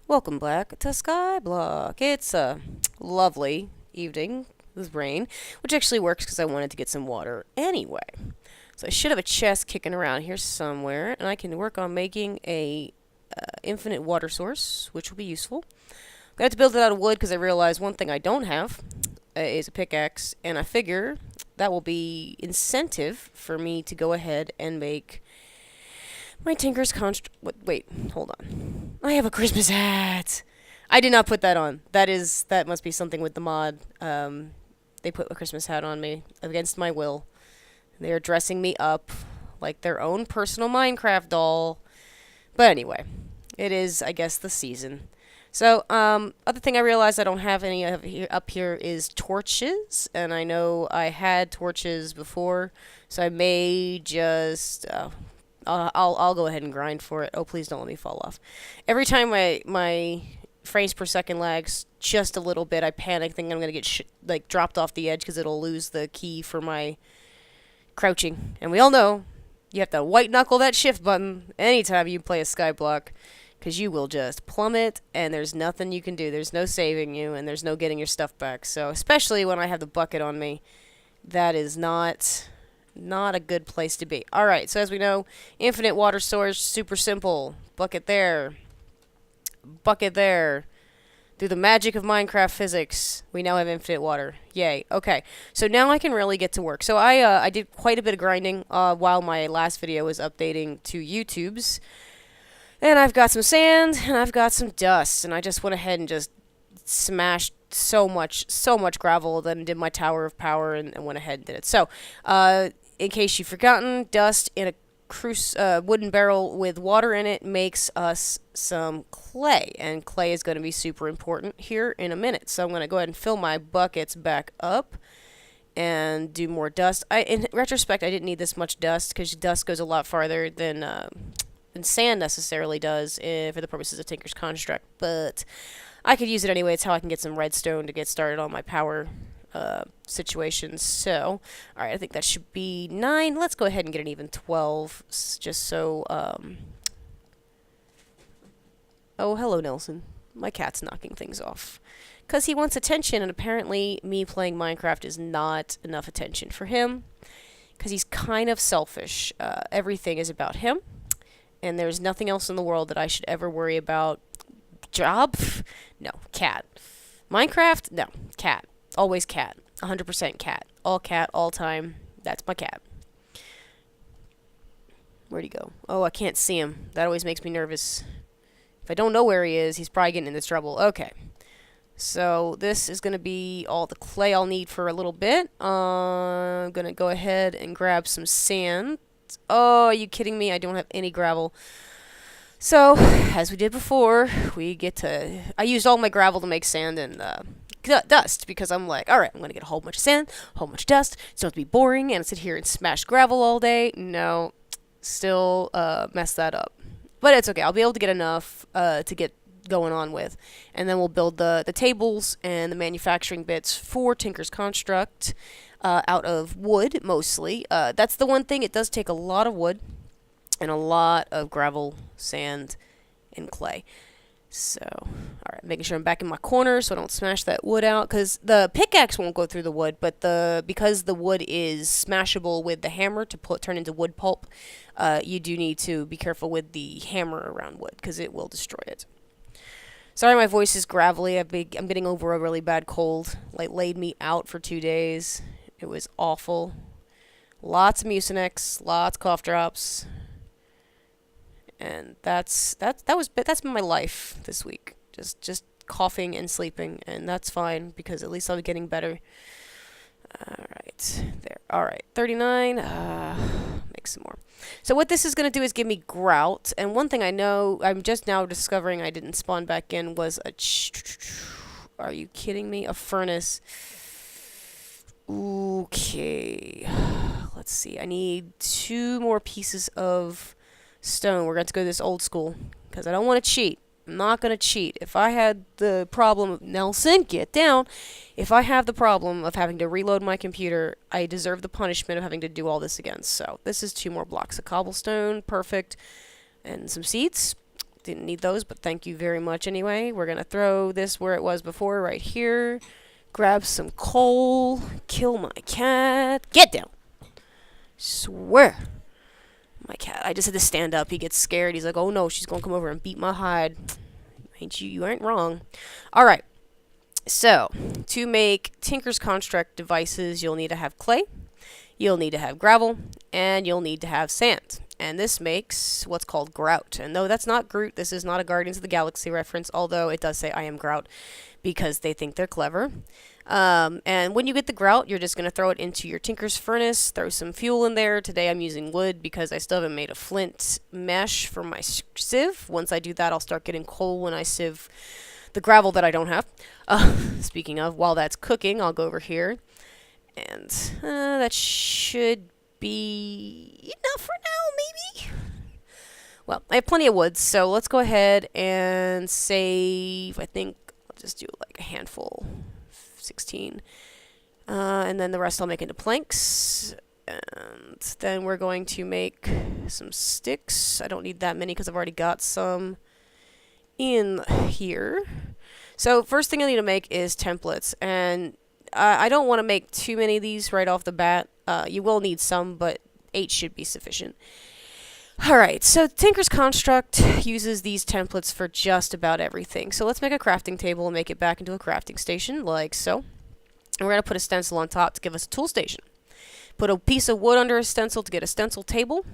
Welcome back to Skyblock. It's a lovely evening with rain, which actually works because I wanted to get some water anyway. So I should have a chest kicking around here somewhere, and I can work on making a infinite water source, which will be useful. I have to build it out of wood because I realized one thing I don't have is a pickaxe, and I figure that will be incentive for me to go ahead and make my Tinker's Const. Wait, hold on. I have a Christmas hat. I did not put that on. That must be something with the mod. They put a Christmas hat on me against my will. They are dressing me up like their own personal Minecraft doll. But anyway, it is, I guess, the season. So, other thing I realized I don't have any of up here is torches, and I know I had torches before, so I may just I'll go ahead and grind for it. Oh, please don't let me fall off. Every time my frames per second lags just a little bit, I panic, thinking I'm gonna get dropped off the edge because it'll lose the key for my crouching. And we all know you have to white knuckle that shift button anytime you play a skyblock, because you will just plummet, and there's nothing you can do. There's no saving you, and there's no getting your stuff back. So especially when I have the bucket on me, that is not a good place to be. Alright, so as we know, infinite water source, super simple. Bucket there. Bucket there. Through the magic of Minecraft physics, we now have infinite water. Yay. Okay, so now I can really get to work. So I did quite a bit of grinding while my last video was updating to YouTube's. And I've got some sand, and I've got some dust, and I just went ahead and just smashed so much gravel, then did my Tower of Power, and went ahead and did it. So, in case you've forgotten, dust in a wooden barrel with water in it makes us some clay, and clay is going to be super important here in a minute. So I'm going to go ahead and fill my buckets back up and do more dust. In retrospect, I didn't need this much dust because dust goes a lot farther than sand necessarily does for the purposes of Tinker's Construct, but I could use it anyway. It's how I can get some redstone to get started on my power situations. So, alright, I think that should be 9. Let's go ahead and get an even 12, just so, Oh, hello, Nelson. My cat's knocking things off. Because he wants attention, and apparently me playing Minecraft is not enough attention for him. Because he's kind of selfish. Everything is about him. And there's nothing else in the world that I should ever worry about. Job? No. Cat. Minecraft? No. Cat. Always cat. 100% cat. All cat, all time. That's my cat. Where'd he go? Oh, I can't see him. That always makes me nervous. If I don't know where he is, he's probably getting into trouble. Okay. So, this is going to be all the clay I'll need for a little bit. I'm going to go ahead and grab some sand. Oh, are you kidding me? I don't have any gravel. So, as we did before, we get to... I used all my gravel to make sand and dust, because I'm like, alright, I'm going to get a whole bunch of sand, a whole bunch of dust. It's not to be boring and sit here and smash gravel all day. No, still mess that up. But it's okay. I'll be able to get enough to get going on with. And then we'll build the tables and the manufacturing bits for Tinker's Construct out of wood, mostly. That's the one thing. It does take a lot of wood and a lot of gravel, sand, and clay. So, alright, making sure I'm back in my corner so I don't smash that wood out, because the pickaxe won't go through the wood, but because the wood is smashable with the hammer to turn into wood pulp, you do need to be careful with the hammer around wood, because it will destroy it. Sorry my voice is gravelly. I'm getting over a really bad cold. Laid me out for 2 days. It was awful. Lots of Mucinex, lots of cough drops. And that's been my life this week. Just coughing and sleeping, and that's fine because at least I'll be getting better. Alright, there. Alright, 39. Make some more. So what this is going to do is give me grout, and one thing I know, I'm just now discovering I didn't spawn back in, was a... Are you kidding me? A furnace. Okay. Let's see. I need 2 more pieces of stone. We're going to go this old school because I don't want to cheat. I'm not going to cheat. If I had the problem of... Nelson, get down. If I have the problem of having to reload my computer, I deserve the punishment of having to do all this again. So, this is 2 more blocks of cobblestone. Perfect. And some seeds. Didn't need those, but thank you very much anyway. We're going to throw this where it was before, right here. Grab some coal. Kill my cat. Get down. Swear. My cat. I just had to stand up. He gets scared. He's like, oh no, she's going to come over and beat my hide. You ain't wrong. Alright. So, to make Tinker's Construct devices, you'll need to have clay. You'll need to have gravel. And you'll need to have sand. And this makes what's called grout. And no, that's not Groot. This is not a Guardians of the Galaxy reference, although it does say I am grout because they think they're clever. And when you get the grout, you're just going to throw it into your Tinker's Furnace, throw some fuel in there. Today I'm using wood because I still haven't made a flint mesh for my sieve. Once I do that, I'll start getting coal when I sieve the gravel that I don't have. Speaking of, while that's cooking, I'll go over here. And that should be enough for now, maybe? Well, I have plenty of wood, so let's go ahead and save, I think, I'll just do like a handful. 16. And then the rest I'll make into planks. And then we're going to make some sticks. I don't need that many because I've already got some in here. So first thing I need to make is templates. And I don't want to make too many of these right off the bat. You will need some, but 8 should be sufficient. Alright, so Tinker's Construct uses these templates for just about everything. So let's make a crafting table and make it back into a crafting station, like so. And we're going to put a stencil on top to give us a tool station. Put a piece of wood under a stencil to get a stencil table.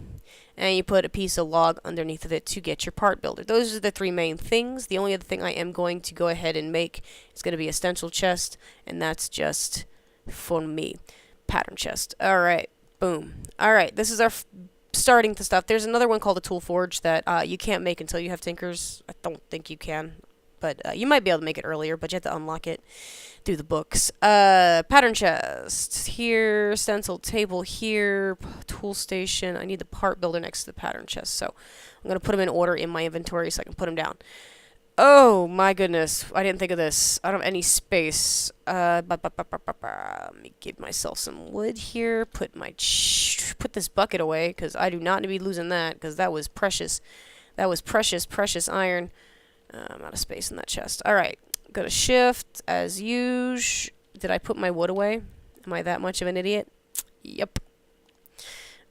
And you put a piece of log underneath of it to get your part builder. Those are the 3 main things. The only other thing I am going to go ahead and make is going to be a stencil chest. And that's just for me. Pattern chest. Alright, boom. Alright, this is our starting the stuff. There's another one called a tool forge that you can't make until you have Tinkers. I don't think you can, but you might be able to make it earlier, but you have to unlock it through the books. Pattern chest here, stencil table here, tool station. I need the part builder next to the pattern chest, so I'm going to put them in order in my inventory so I can put them down. Oh my goodness, I didn't think of this. I don't have any space. Let me give myself some wood here. Put this bucket away because I do not need to be losing that because that was precious. That was precious iron. I'm out of space in that chest. All right, go to shift as usual. Did I put my wood away? Am I that much of an idiot? Yep.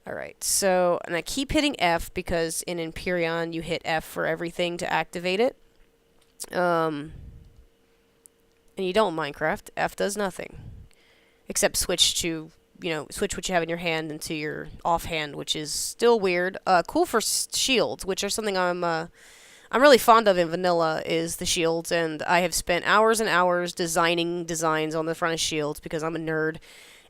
All right. So, and I keep hitting F because in Empyrean you hit F for everything to activate it. And you don't Minecraft. F does nothing. Except switch to, switch what you have in your hand into your offhand, which is still weird. Cool for shields, which are something I'm really fond of in vanilla, is the shields, and I have spent hours and hours designing designs on the front of shields because I'm a nerd.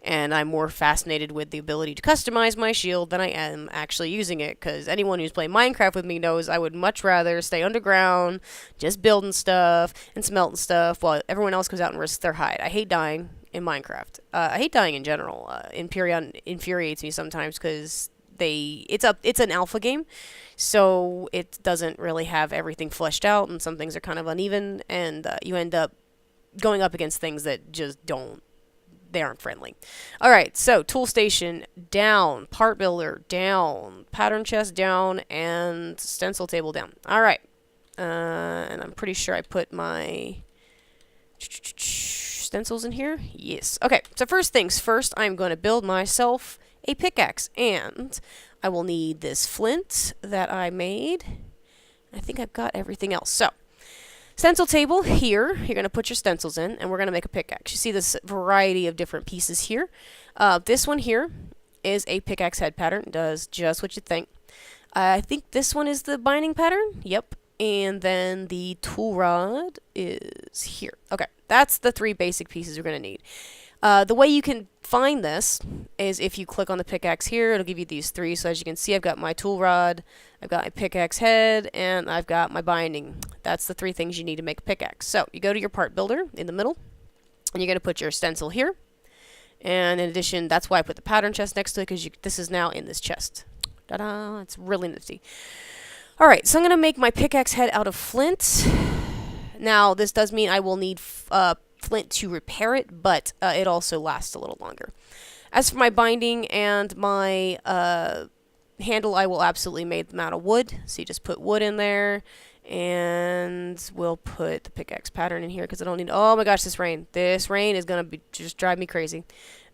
And I'm more fascinated with the ability to customize my shield than I am actually using it, because anyone who's played Minecraft with me knows I would much rather stay underground, just building stuff and smelting stuff, while everyone else goes out and risks their hide. I hate dying in Minecraft. I hate dying in general. Empyrean infuriates me sometimes, because it's an alpha game, so it doesn't really have everything fleshed out, and some things are kind of uneven, and you end up going up against things that just they aren't friendly. Alright, so tool station down, part builder down, pattern chest down, and stencil table down. Alright, and I'm pretty sure I put my stencils in here. Yes. Okay, so first things first, I'm going to build myself a pickaxe, and I will need this flint that I made. I think I've got everything else. So, stencil table here, you're going to put your stencils in, and we're going to make a pickaxe. You see this variety of different pieces here. This one here is a pickaxe head pattern. It does just what you think. I think this one is the binding pattern. Yep. And then the tool rod is here. Okay, that's the 3 basic pieces we're going to need. The way you can find this is if you click on the pickaxe here, it'll give you these 3. So as you can see, I've got my tool rod, I've got my pickaxe head, and I've got my binding. That's the 3 things you need to make a pickaxe. So you go to your part builder in the middle, and you're going to put your stencil here. And in addition, that's why I put the pattern chest next to it, because this is now in this chest. Ta-da! It's really nifty. Alright, so I'm going to make my pickaxe head out of flint. Now, this does mean I will need flint to repair it, but it also lasts a little longer. As for my binding and my handle, I will absolutely make them out of wood. So you just put wood in there, And we'll put the pickaxe pattern in here because I don't need... Oh my gosh, this rain. This rain is going to be just drive me crazy.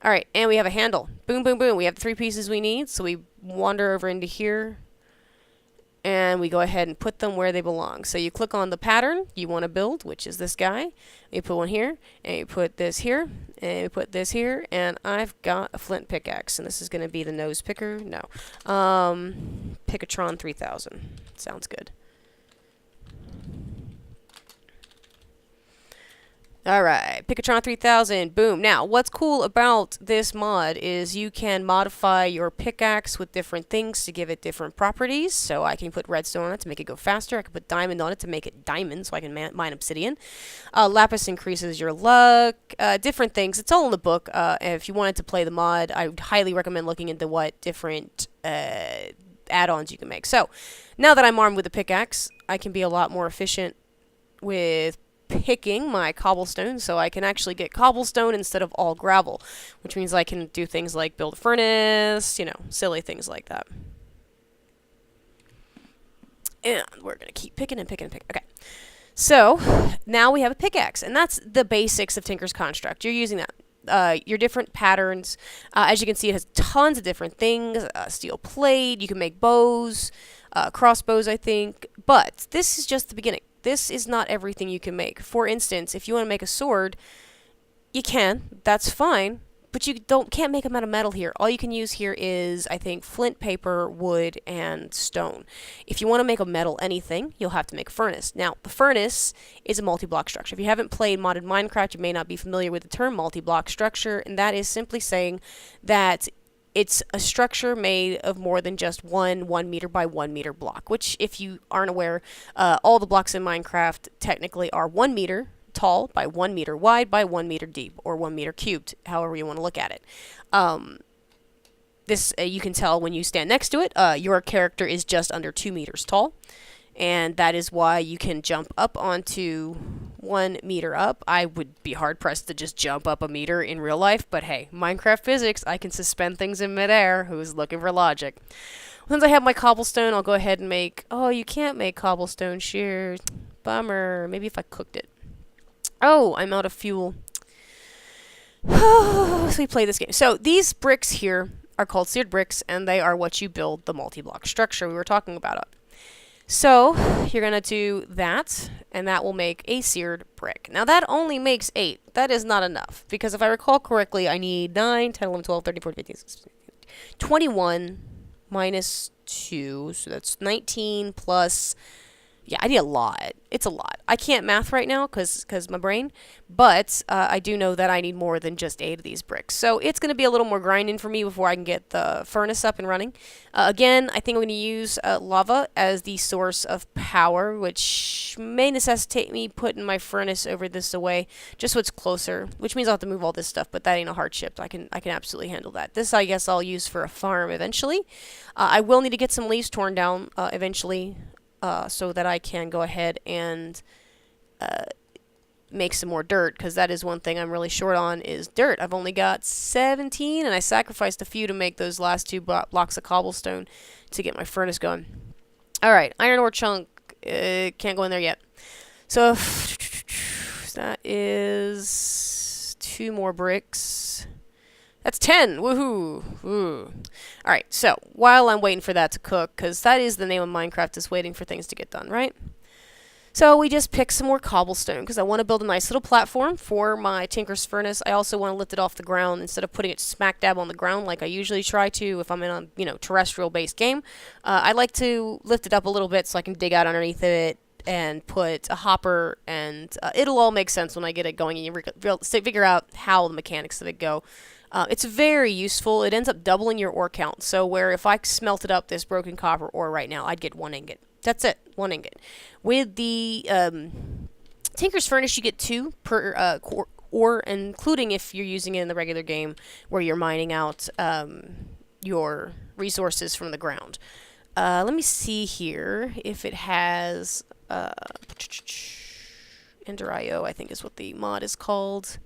Alright, and we have a handle. Boom, boom, boom. We have the 3 pieces we need. So we wander over into here. And we go ahead and put them where they belong. So you click on the pattern you want to build, which is this guy. You put one here, and you put this here, and you put this here, and I've got a flint pickaxe. And this is going to be the nose picker. No. Picatron 3000. Sounds good. Alright, Picatron 3000, boom. Now, what's cool about this mod is you can modify your pickaxe with different things to give it different properties. So I can put redstone on it to make it go faster. I can put diamond on it to make it diamond so I can mine obsidian. Lapis increases your luck, different things. It's all in the book. If you wanted to play the mod, I would highly recommend looking into what different add-ons you can make. So, now that I'm armed with a pickaxe, I can be a lot more efficient with picking my cobblestone, so I can actually get cobblestone instead of all gravel, which means I can do things like build a furnace, you know, silly things like that. And we're going to keep picking and picking and picking. Okay. So, now we have a pickaxe, and that's the basics of Tinker's Construct. You're using that. Your different patterns. As you can see, it has tons of different things. Steel plate, you can make bows, crossbows, I think. But this is just the beginning. This is not everything you can make. For instance, if you want to make a sword, you can. That's fine. But you can't make them out of metal here. All you can use here is, I think, flint, paper, wood, and stone. If you want to make a metal anything, you'll have to make a furnace. Now, the furnace is a multi-block structure. If you haven't played modded Minecraft, you may not be familiar with the term multi-block structure, and that is simply saying that it's a structure made of more than just one 1 meter by 1 meter block, which, if you aren't aware, all the blocks in Minecraft technically are 1 meter tall by 1 meter wide by 1 meter deep, or 1 meter cubed, however you want to look at it. This you can tell when you stand next to it. Your character is just under 2 meters tall, and that is why you can jump up onto 1 meter up. I would be hard-pressed to just jump up a meter in real life, but hey, Minecraft physics, I can suspend things in midair. Who's looking for logic? Once I have my cobblestone, I'll go ahead and make... Oh, you can't make cobblestone shears. Bummer. Maybe if I cooked it. Oh, I'm out of fuel. So we play this game. So these bricks here are called seared bricks, and they are what you build the multi-block structure we were talking about. So, you're going to do that, and that will make a seared brick. Now, that only makes 8. That is not enough, because if I recall correctly, I need 9, 10, 11, 12, 13, 14, 15, 16, 21 minus 2, so that's 19 plus... Yeah, I need a lot. It's a lot. I can't math right now because my brain, but I do know that I need more than just 8 of these bricks. So it's going to be a little more grinding for me before I can get the furnace up and running. Again, I think I'm going to use lava as the source of power, which may necessitate me putting my furnace over this away, just so it's closer, which means I'll have to move all this stuff, but that ain't a hardship. I can absolutely handle that. This, I guess, I'll use for a farm eventually. I will need to get some leaves torn down eventually. So that I can go ahead and make some more dirt, because that is one thing I'm really short on is dirt. I've only got 17, and I sacrificed a few to make those last 2 blocks of cobblestone to get my furnace going. Alright, iron ore chunk. Can't go in there yet. So, that is 2 more bricks. That's 10! Woohoo! Woo. Alright, so, while I'm waiting for that to cook, because that is the name of Minecraft, is waiting for things to get done, right? So, we just pick some more cobblestone, because I want to build a nice little platform for my Tinker's Furnace. I also want to lift it off the ground instead of putting it smack dab on the ground like I usually try to if I'm in a, terrestrial-based game. I like to lift it up a little bit so I can dig out underneath it and put a hopper, and it'll all make sense when I get it going and you figure out how the mechanics of it go. It's very useful. It ends up doubling your ore count. So where if I smelted up this broken copper ore right now, I'd get 1 ingot. That's it, 1 ingot. With the Tinker's Furnace, you get 2 per ore, including if you're using it in the regular game where you're mining out your resources from the ground. Let me see here if it has Ender.io, I think is what the mod is called.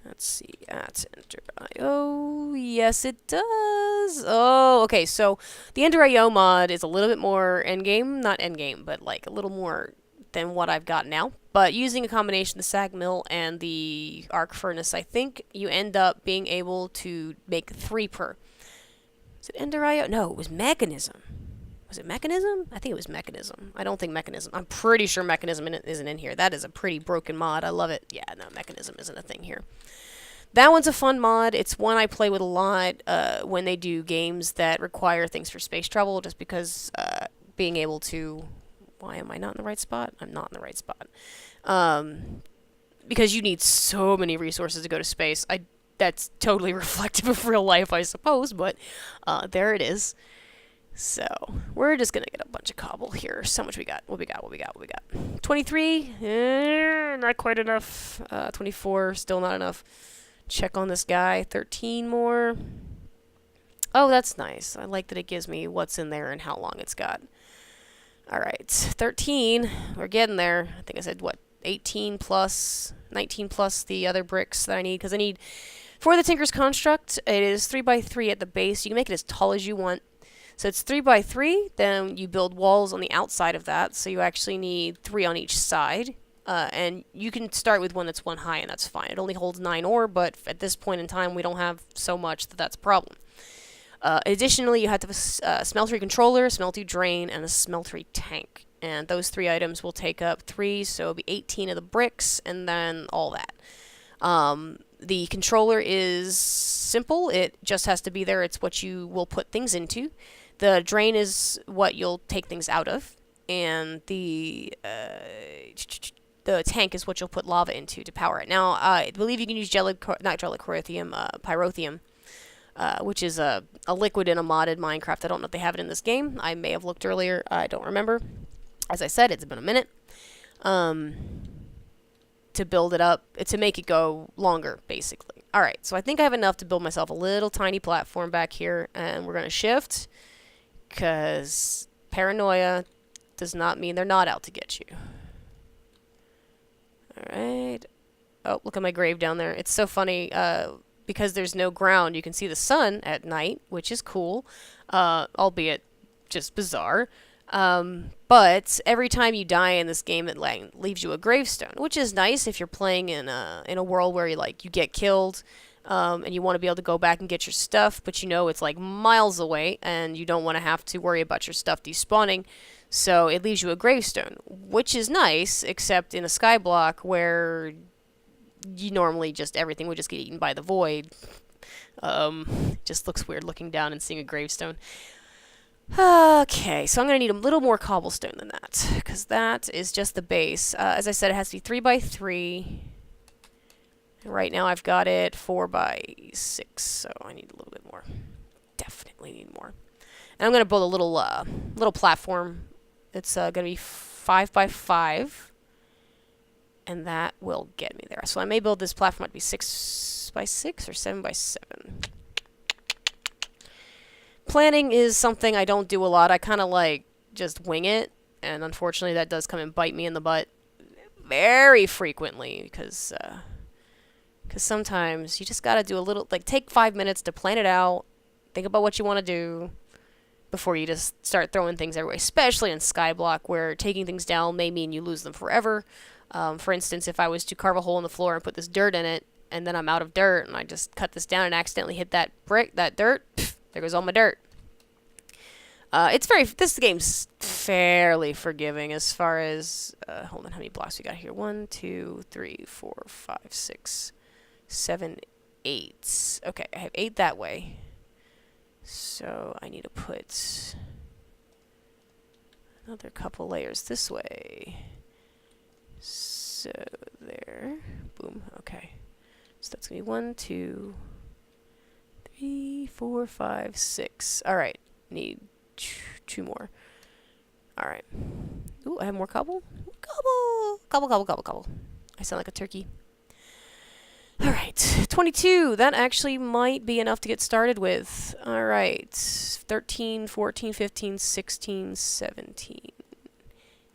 Let's see, at Ender.io. Yes, it does. was? Oh, okay. So the Ender IO mod is a little bit more endgame, not endgame, but like a little more than what I've got now. But using a combination of the sag mill and the arc furnace, I think you end up being able to make 3 per. Is it Ender IO? No, it was Mechanism. Was it Mechanism? I think it was Mechanism. I don't think Mechanism. I'm pretty sure Mechanism isn't in here. That is a pretty broken mod. I love it. Yeah, no, Mechanism isn't a thing here. That one's a fun mod. It's one I play with a lot when they do games that require things for space travel, just because being able to... Why am I not in the right spot? I'm not in the right spot. Because you need so many resources to go to space. That's totally reflective of real life, I suppose, but there it is. So, we're just gonna get a bunch of cobble here. So much we got. What we got? 23? Not quite enough. 24, still not enough. Check on this guy. 13 more. Oh, that's nice. I like that it gives me what's in there and how long it's got. Alright, 13. We're getting there. I think I said, what, 18 plus, 19 plus the other bricks that I need. Because I need, for the Tinker's Construct, it is 3x3 at the base. You can make it as tall as you want. So it's 3x3, then you build walls on the outside of that. So you actually need 3 on each side. And you can start with one that's 1 high, and that's fine. It only holds 9 ore, but at this point in time, we don't have so much that that's a problem. Additionally, you have to have a smeltery controller, smeltery drain, and a smeltery tank. And those 3 items will take up 3, so it'll be 18 of the bricks, and then all that. The controller is simple. It just has to be there. It's what you will put things into. The drain is what you'll take things out of. And the tank is what you'll put lava into to power it. Now, I believe you can use pyrotheum, which is a liquid in a modded Minecraft. I don't know if they have it in this game. I may have looked earlier. I don't remember. As I said, it's been a minute. To build it up, to make it go longer, basically. Alright, so I think I have enough to build myself a little tiny platform back here, and we're going to shift, because paranoia does not mean they're not out to get you. Alright. Oh, look at my grave down there. It's so funny, because there's no ground, you can see the sun at night, which is cool, albeit just bizarre. But every time you die in this game, it leaves you a gravestone, which is nice if you're playing in a world where you get killed, and you want to be able to go back and get your stuff, but you know it's like miles away, and you don't want to have to worry about your stuff despawning. So it leaves you a gravestone, which is nice, except in a skyblock where you normally everything would just get eaten by the void. Just looks weird looking down and seeing a gravestone. Okay, so I'm going to need a little more cobblestone than that, because that is just the base. As I said, it has to be 3x3. And right now I've got it 4x6, so I need a little bit more. Definitely need more. And I'm going to build a little platform. It's going to be 5x5, and that will get me there. So I may build this platform to be 6x6 or 7x7. Planning is something I don't do a lot. I kind of just wing it, and unfortunately that does come and bite me in the butt very frequently, because sometimes you just gotta do a little, take 5 minutes to plan it out, think about what you want to do before you just start throwing things everywhere, especially in Skyblock, where taking things down may mean you lose them forever. For instance, if I was to carve a hole in the floor and put this dirt in it, and then I'm out of dirt, and I just cut this down and accidentally hit that dirt, there goes all my dirt. This game's fairly forgiving as far as, hold on, how many blocks we got here? 1, 2, 3, 4, 5, 6, 7, 8. Okay, I have 8 that way. So I need to put another couple layers this way. So there. Boom. Okay. So that's going to be 1, 2, 3, 4, 5, 6. Alright. Need 2 more. Alright. Ooh, I have more cobble? Cobble! Cobble, cobble, cobble, cobble. I sound like a turkey. Alright. 22. That actually might be enough to get started with. Alright. 13, 14, 15, 16, 17.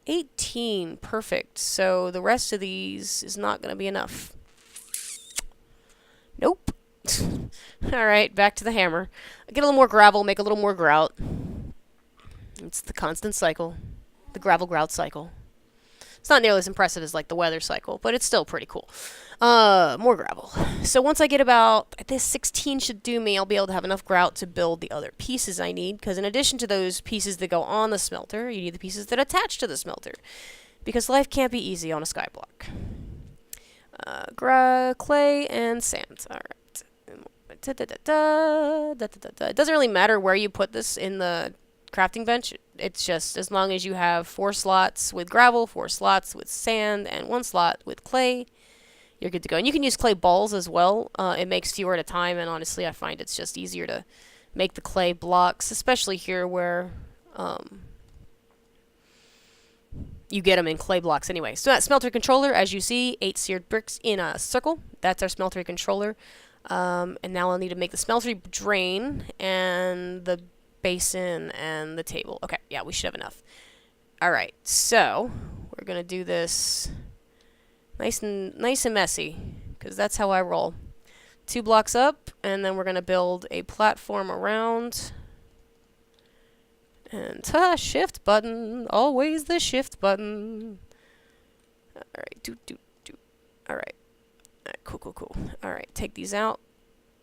18. Perfect. So the rest of these is not going to be enough. Nope. Alright, back to the hammer. Get a little more gravel, make a little more grout. It's the constant cycle. The gravel grout cycle. It's not nearly as impressive as like the weather cycle, but it's still pretty cool. More gravel. So once I get about, this 16 should do me, I'll be able to have enough grout to build the other pieces I need, because in addition to those pieces that go on the smelter, you need the pieces that attach to the smelter. Because life can't be easy on a skyblock. Clay and sand. Alright. It doesn't really matter where you put this in the crafting bench. It's just as long as you have 4 slots with gravel, 4 slots with sand, and 1 slot with clay, you're good to go. And you can use clay balls as well. It makes fewer at a time, and honestly I find it's just easier to make the clay blocks, especially here where you get them in clay blocks anyway. So that smelter controller, as you see, 8 seared bricks in a circle. That's our smelter controller. And now I'll need to make the smelter drain and the basin and the table. Okay, yeah, we should have enough. Alright, so we're gonna do this nice and messy, because that's how I roll. 2 blocks up, and then we're gonna build a platform around. And shift button, always the shift button. Alright, Alright. Cool. Alright, take these out.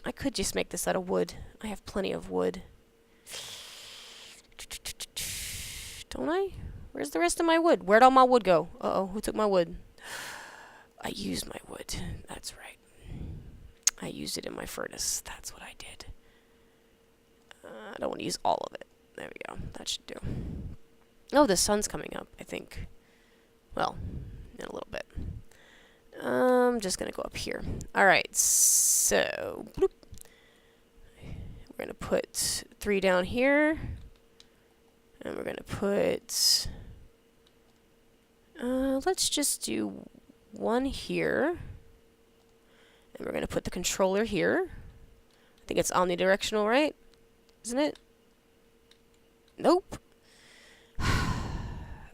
I could just make this out of wood. I have plenty of wood. Don't I? Where's the rest of my wood? Where'd all my wood go? Uh-oh, who took my wood? I used my wood. That's right. I used it in my furnace. That's what I did. I don't want to use all of it. There we go. That should do. Oh, the sun's coming up, I think. Well, in a little bit. I'm just going to go up here. Alright, so... bloop. We're going to put 3 down here. And we're going to put... let's just do 1 here. And we're going to put the controller here. I think it's omnidirectional, right? Isn't it? Nope.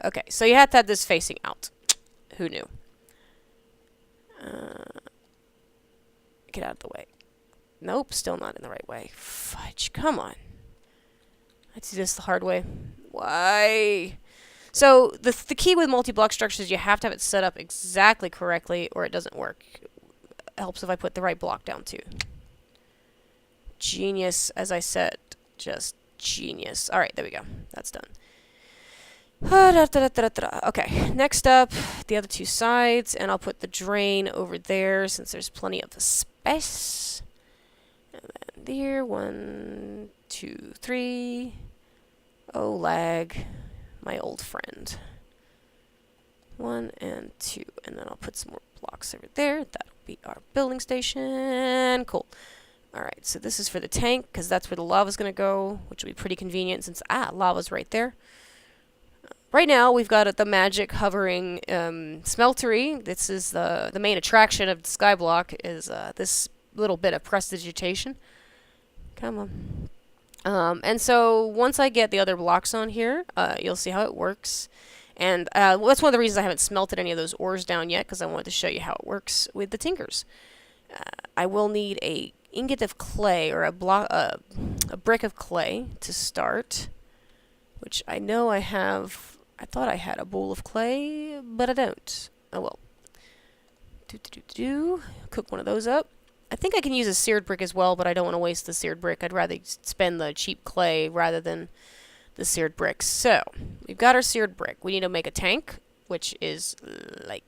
Okay, so you have to have this facing out. Who knew? Get out of the way. Nope, still not in the right way. Fudge, come on. Let's do this the hard way. Why? So, the key with multi-block structures, you have to have it set up exactly correctly or it doesn't work. It helps if I put the right block down too. Genius, as I said. Just genius. Alright, there we go. That's done. Okay, next up, the other 2 sides, and I'll put the drain over there since there's plenty of space. And then there, 1, 2, 3. Oh, lag, my old friend. 1 and 2, and then I'll put some more blocks over there. That'll be our building station. Cool. Alright, so this is for the tank, because that's where the lava's going to go, which will be pretty convenient since, lava's right there. Right now, we've got the magic hovering smeltery. This is the main attraction of Skyblock, is this little bit of prestidigitation. Come on. And so, once I get the other blocks on here, you'll see how it works. And that's one of the reasons I haven't smelted any of those ores down yet, because I wanted to show you how it works with the tinkers. I will need a ingot of clay, or a brick of clay to start, which I know I have. I thought I had a bowl of clay, but I don't. Oh well. Cook one of those up. I think I can use a seared brick as well, but I don't want to waste the seared brick. I'd rather spend the cheap clay rather than the seared brick. So, we've got our seared brick. We need to make a tank, which is like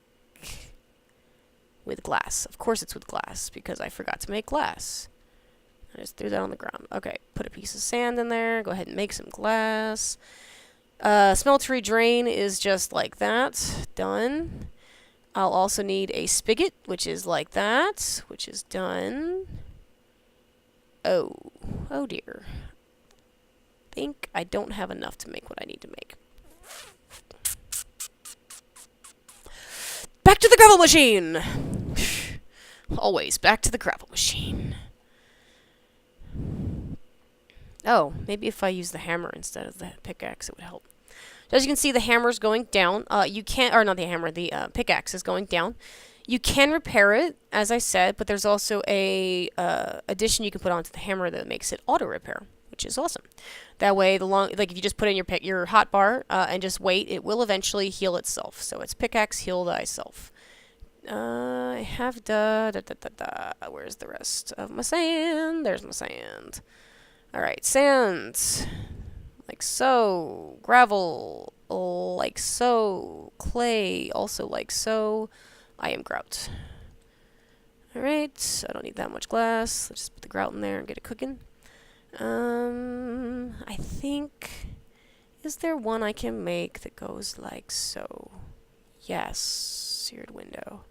with glass. Of course it's with glass, because I forgot to make glass. I just threw that on the ground. Okay, put a piece of sand in there. Go ahead and make some glass. Smeltery drain is just like that. Done. I'll also need a spigot, which is like that, which is done. Oh dear. I think I don't have enough to make what I need to make. Back to the gravel machine! Always back to the gravel machine. Oh, maybe if I use the hammer instead of the pickaxe, it would help. So as you can see, the hammer's going down. You can't, or not the hammer, the pickaxe is going down. You can repair it, as I said, but there's also a addition you can put onto the hammer that makes it auto repair, which is awesome. That way, like if you just put in your hot bar and just wait, it will eventually heal itself. So it's pickaxe heal thyself. I have where's the rest of my sand? There's my sand. All right, sand, like so. Gravel, like so. Clay, also like so. I am grout. Alright, I don't need that much glass. Let's just put the grout in there and get it cooking. I think... Is there one I can make that goes like so? Yes, seared window.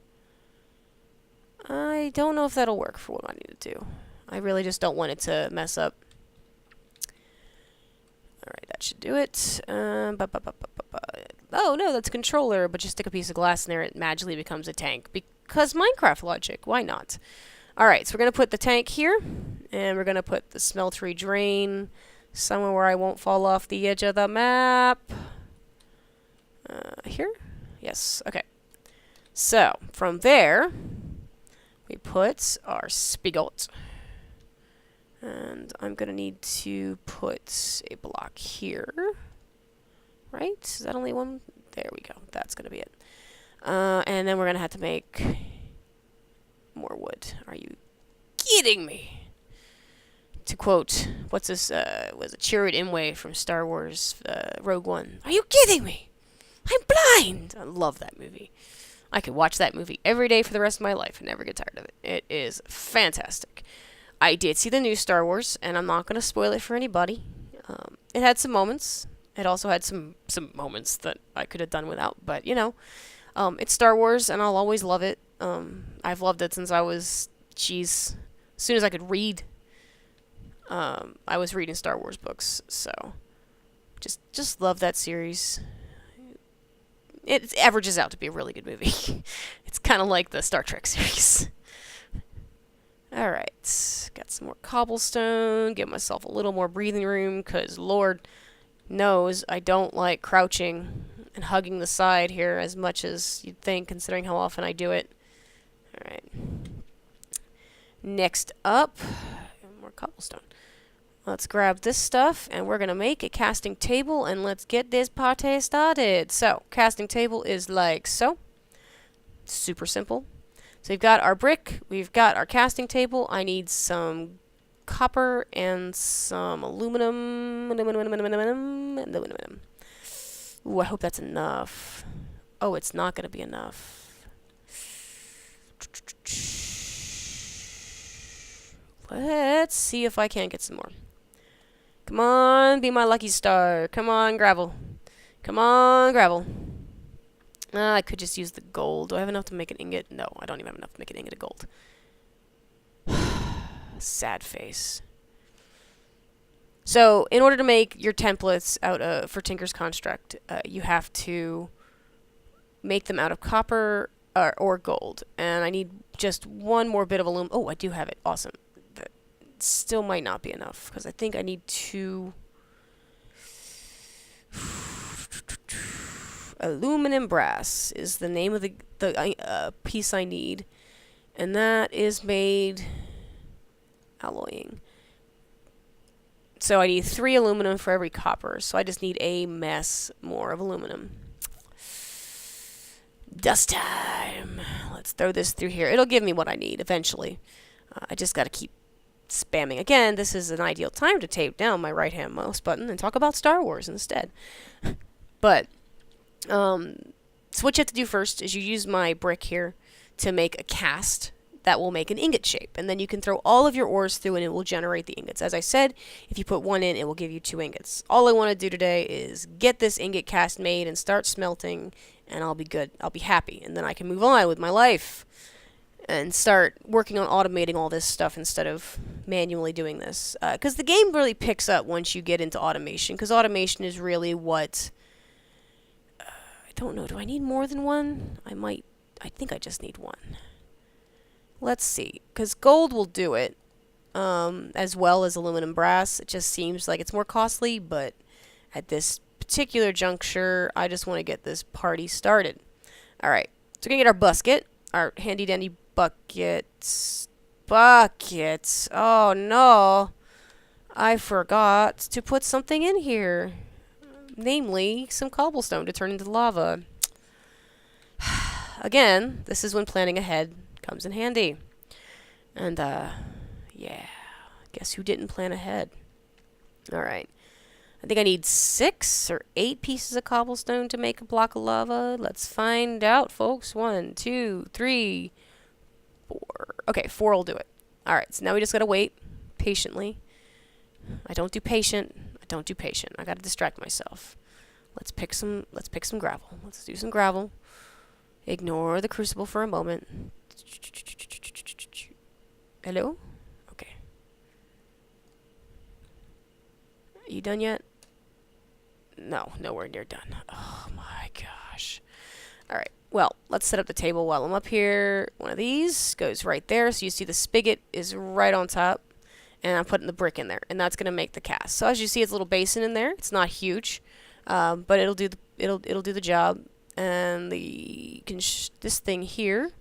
I don't know if that'll work for what I need to do. I really just don't want it to mess up. Alright, that should do it. Oh no, that's a controller, but just stick a piece of glass in there, it magically becomes a tank. Because Minecraft logic, why not? Alright, so we're going to put the tank here, and we're going to put the smeltery drain somewhere where I won't fall off the edge of the map. Here? Yes, okay. So, from there, we put our spigot. And I'm going to need to put a block here. Right? Is that only one? There we go. That's going to be it. And then we're going to have to make more wood. Are you kidding me? To quote, what's this? Was it Chirrut Imwe from Star Wars Rogue One? Are you kidding me? I'm blind! I love that movie. I could watch that movie every day for the rest of my life and never get tired of it. It is fantastic. I did see the new Star Wars, and I'm not going to spoil it for anybody. It had some moments. It also had some moments that I could have done without, but, you know, it's Star Wars, and I'll always love it. I've loved it since I was, as soon as I could read, I was reading Star Wars books, so just love that series. It averages out to be a really good movie. It's kind of like the Star Trek series. Alright, got some more cobblestone, give myself a little more breathing room, because Lord knows I don't like crouching and hugging the side here as much as you'd think, considering how often I do it. Alright. Next up, more cobblestone. Let's grab this stuff, and we're going to make a casting table, and let's get this party started. So, casting table is like so. Super simple. So we've got our brick, we've got our casting table. I need some copper and some aluminum. Ooh, I hope that's enough. Oh, it's not going to be enough. Let's see if I can get some more. Come on, be my lucky star. Come on, gravel. Come on, gravel. I could just use the gold. Do I have enough to make an ingot? No, I don't even have enough to make an ingot of gold. Sad face. So, in order to make your templates for Tinker's Construct, you have to make them out of copper or gold. And I need just one more bit of aluminum. Oh, I do have it. Awesome. That still might not be enough, because I think I need 2... Aluminum brass is the name of the piece I need, and that is made alloying. So I need 3 aluminum for every copper, so I just need a mess more of aluminum. Dust time! Let's throw this through here. It'll give me what I need eventually. I just gotta keep spamming. Again, this is an ideal time to tape down my right-hand mouse button and talk about Star Wars instead. But so what you have to do first is you use my brick here to make a cast that will make an ingot shape. And then you can throw all of your ores through and it will generate the ingots. As I said, if you put 1 in, it will give you 2 ingots. All I want to do today is get this ingot cast made and start smelting, and I'll be good. I'll be happy. And then I can move on with my life and start working on automating all this stuff instead of manually doing this. Because the game really picks up once you get into automation, because automation is really what... I don't know. Do I need more than 1? I think I just need 1. Let's see. Because gold will do it, as well as aluminum brass. It just seems like it's more costly, but at this particular juncture, I just want to get this party started. Alright, so we're going to get our busket, our handy dandy buckets. Buckets. Oh no. I forgot to put something in here. Namely, some cobblestone to turn into lava. Again, this is when planning ahead comes in handy. And, yeah. Guess who didn't plan ahead? Alright. I think I need 6 or 8 pieces of cobblestone to make a block of lava. Let's find out, folks. 1, 2, 3, 4. Okay, 4 will do it. Alright, so now we just gotta wait patiently. I don't do patient. I gotta distract myself. Let's pick some gravel. Let's do some gravel. Ignore the crucible for a moment. Hello? Okay. Are you done yet? No, nowhere near done. Oh my gosh. Alright, well, let's set up the table while I'm up here. One of these goes right there, so you see the spigot is right on top. And I'm putting the brick in there, and that's gonna make the cast. So as you see, it's a little basin in there. It's not huge, but it'll do the job. And this thing here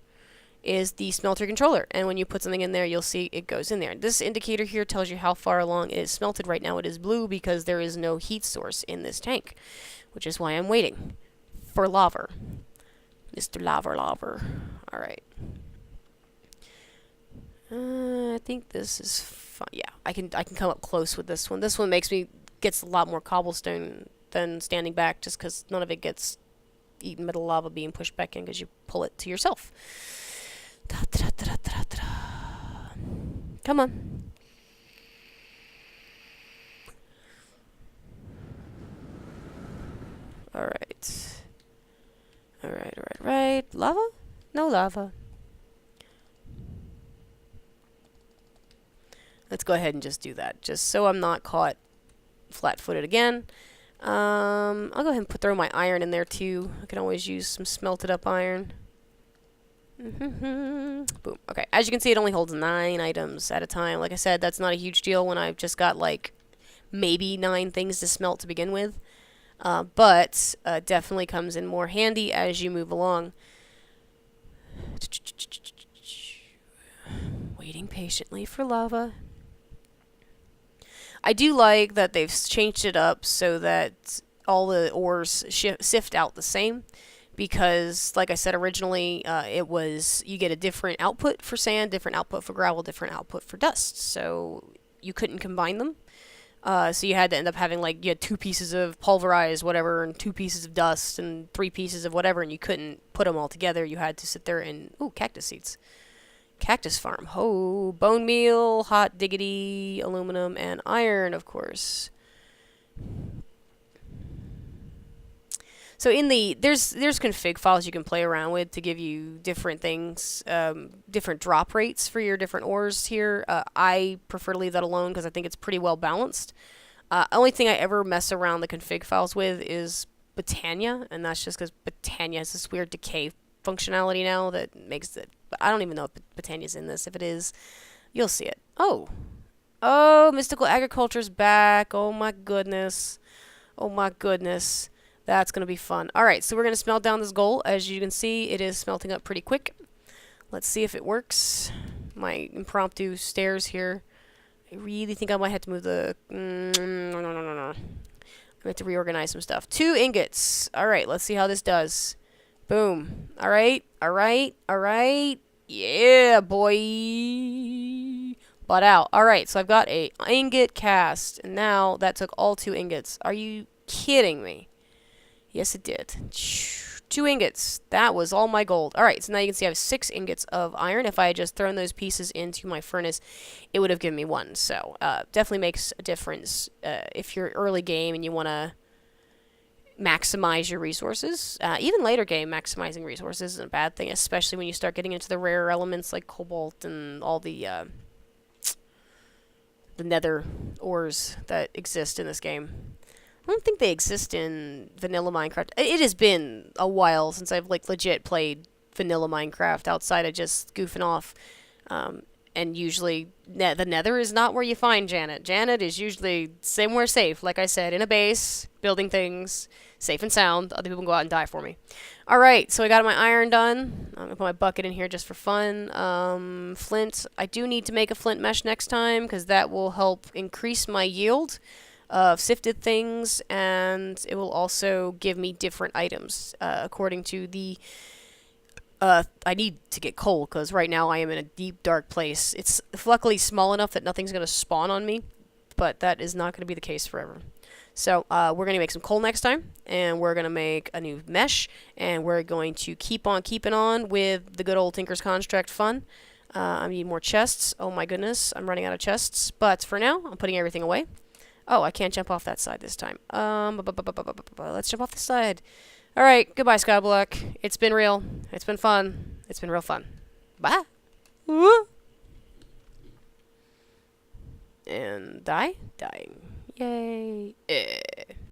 is the smelter controller. And when you put something in there, you'll see it goes in there. This indicator here tells you how far along it is smelted. Right now, it is blue because there is no heat source in this tank, which is why I'm waiting for lava, Mr. Lava. All right. I think this is fine. Yeah, I can come up close with this one. This one gets a lot more cobblestone than standing back, just because none of it gets eaten by the lava being pushed back in because you pull it to yourself. Come on. Alright. Alright. Lava? No lava. Let's go ahead and just do that, just so I'm not caught flat-footed again. I'll go ahead and throw my iron in there too. I can always use some smelted up iron. Boom. Okay, as you can see, it only holds 9 items at a time. Like I said, that's not a huge deal when I've just got like maybe 9 things to smelt to begin with. But definitely comes in more handy as you move along. Waiting patiently for lava. I do like that they've changed it up so that all the ores sift out the same, because like I said originally, it was you get a different output for sand, different output for gravel, different output for dust, so you couldn't combine them. So you had to end up having like you had 2 pieces of pulverized whatever and 2 pieces of dust and 3 pieces of whatever, and you couldn't put them all together. You had to sit there and cactus seeds. Cactus farm. Oh, bone meal, hot diggity, aluminum, and iron, of course. So in there's config files you can play around with to give you different things, different drop rates for your different ores here. I prefer to leave that alone because I think it's pretty well balanced. Only thing I ever mess around the config files with is Botania, and that's just because Botania has this weird decay functionality now that makes it. I don't even know if Botania's in this. If it is, you'll see it. Oh, Mystical Agriculture's back. Oh my goodness. That's going to be fun. Alright, so we're going to smelt down this gold. As you can see, it is smelting up pretty quick. Let's see if it works. My impromptu stairs here. I really think I might have to move the. No. I have to reorganize some stuff. 2 ingots. Alright, let's see how this does. Boom. Alright. Yeah, boy. Butt out. Alright, so I've got a ingot cast. And now that took all 2 ingots. Are you kidding me? Yes, it did. 2 ingots. That was all my gold. Alright, so now you can see I have 6 ingots of iron. If I had just thrown those pieces into my furnace, it would have given me 1. So, definitely makes a difference if you're early game and you want to maximize your resources. Even later game, maximizing resources isn't a bad thing, especially when you start getting into the rarer elements like cobalt and all the nether ores that exist in this game. I don't think they exist in vanilla Minecraft. It has been a while since I've like legit played vanilla Minecraft outside of just goofing off. And usually, the nether is not where you find Janet. Janet is usually somewhere safe, like I said, in a base, building things, safe and sound. Other people can go out and die for me. Alright, so I got my iron done. I'm going to put my bucket in here just for fun. Flint. I do need to make a flint mesh next time, because that will help increase my yield of sifted things, and it will also give me different items according to the... I need to get coal, because right now I am in a deep, dark place. It's luckily small enough that nothing's going to spawn on me, but that is not going to be the case forever. So, we're going to make some coal next time, and we're going to make a new mesh, and we're going to keep on keeping on with the good old Tinker's Construct fun. I need more chests. Oh my goodness, I'm running out of chests. But for now, I'm putting everything away. Oh, I can't jump off that side this time. Let's jump off the side. Alright, goodbye, Skyblock. It's been real. It's been fun. It's been real fun. Bye. Woo. And die? Dying. Yay.